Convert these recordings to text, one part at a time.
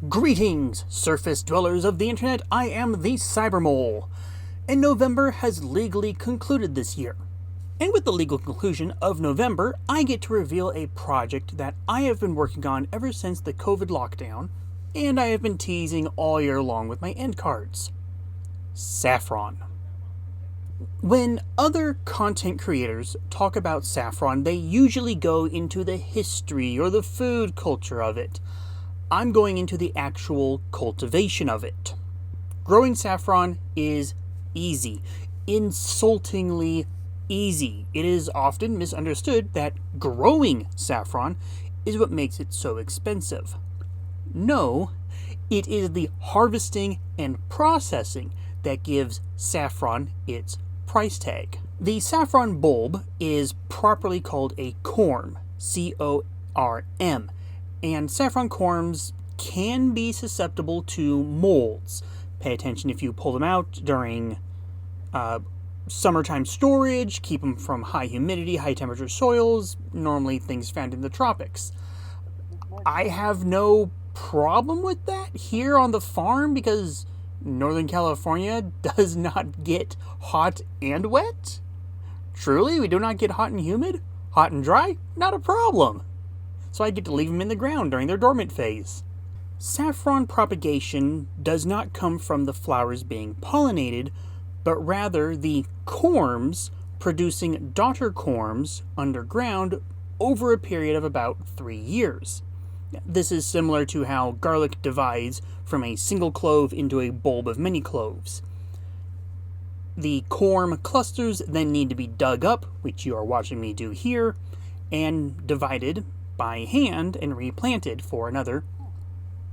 Greetings, surface dwellers of the internet. I am the Cybermole, and November has legally concluded this year. And with the legal conclusion of November, I get to reveal a project that I have been working on ever since the COVID lockdown, and I have been teasing all year long with my end cards. Saffron. When other content creators talk about saffron, they usually go into the history or the food culture of it. I'm going into the actual cultivation of it. Growing saffron is easy, insultingly easy. It is often misunderstood that growing saffron is what makes it so expensive. No, it is the harvesting and processing that gives saffron its price tag. The saffron bulb is properly called a corm, C-O-R-M, and saffron corms can be susceptible to molds. Pay attention if you pull them out during summertime storage, keep them from high humidity, high temperature soils, normally things found in the tropics. I have no problem with that here on the farm because Northern California does not get hot and wet. Truly, we do not get hot and humid. Hot and dry, not a problem. So I get to leave them in the ground during their dormant phase. Saffron propagation does not come from the flowers being pollinated, but rather the corms producing daughter corms underground over a period of about 3 years. This is similar to how garlic divides from a single clove into a bulb of many cloves. The corm clusters then need to be dug up, which you are watching me do here, and divided by hand and replanted for another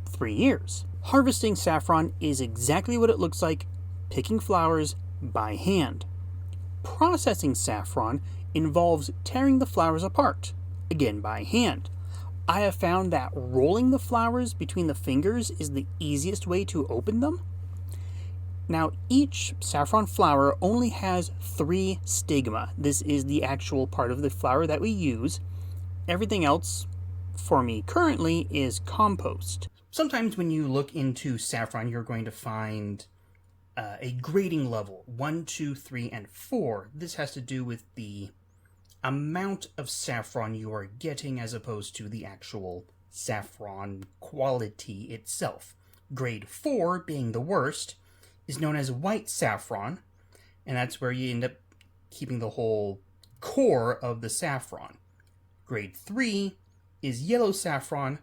3 years. Harvesting saffron is exactly what it looks like, picking flowers by hand. Processing saffron involves tearing the flowers apart, again by hand. I have found that rolling the flowers between the fingers is the easiest way to open them. Now, each saffron flower only has 3 stigma. This is the actual part of the flower that we use. Everything else, for me currently, is compost. Sometimes when you look into saffron, you're going to find a grading level, 1, 2, 3, and 4. This has to do with the amount of saffron you are getting as opposed to the actual saffron quality itself. Grade 4, being the worst, is known as white saffron, and that's where you end up keeping the whole core of the saffron. Grade 3 is yellow saffron,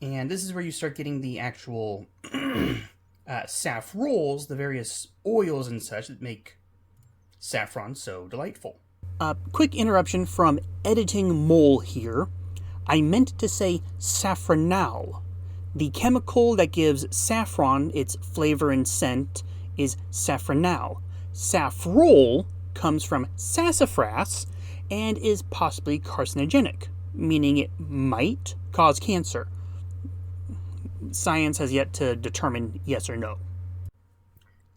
and this is where you start getting the actual saff rolls, the various oils and such that make saffron so delightful. Quick interruption from Editing Mole here. I meant to say saffronal. The chemical that gives saffron its flavor and scent is saffronal. Saffrole comes from sassafras and is possibly carcinogenic, meaning it might cause cancer. Science has yet to determine yes or no.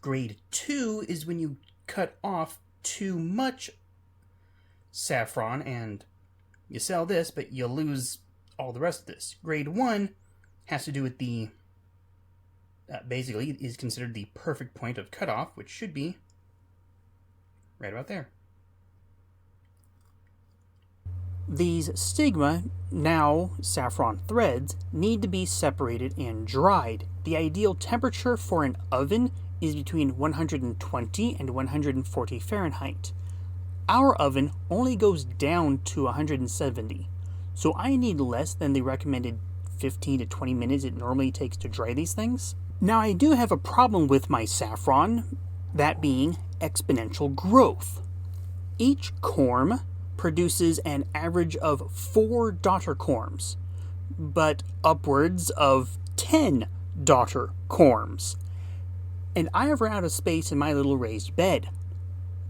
Grade 2 is when you cut off too much saffron and you sell this, but you lose all the rest of this. Grade 1 has to do with the, basically, is considered the perfect point of cutoff, which should be right about there. These stigma, now saffron threads, need to be separated and dried. The ideal temperature for an oven is between 120 and 140 Fahrenheit. Our oven only goes down to 170, so I need less than the recommended 15 to 20 minutes it normally takes to dry these things. Now, I do have a problem with my saffron, that being exponential growth. Each corm produces an average of 4 daughter corms, but upwards of 10 daughter corms. And I have run out of space in my little raised bed.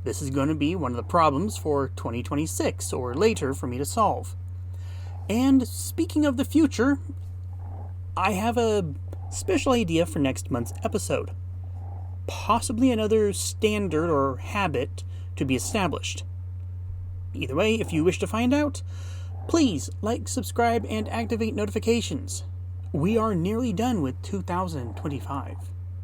This is going to be one of the problems for 2026 or later for me to solve. And speaking of the future, I have a special idea for next month's episode. Possibly another standard or habit to be established. Either way, if you wish to find out, please like, subscribe, and activate notifications. We are nearly done with 2025.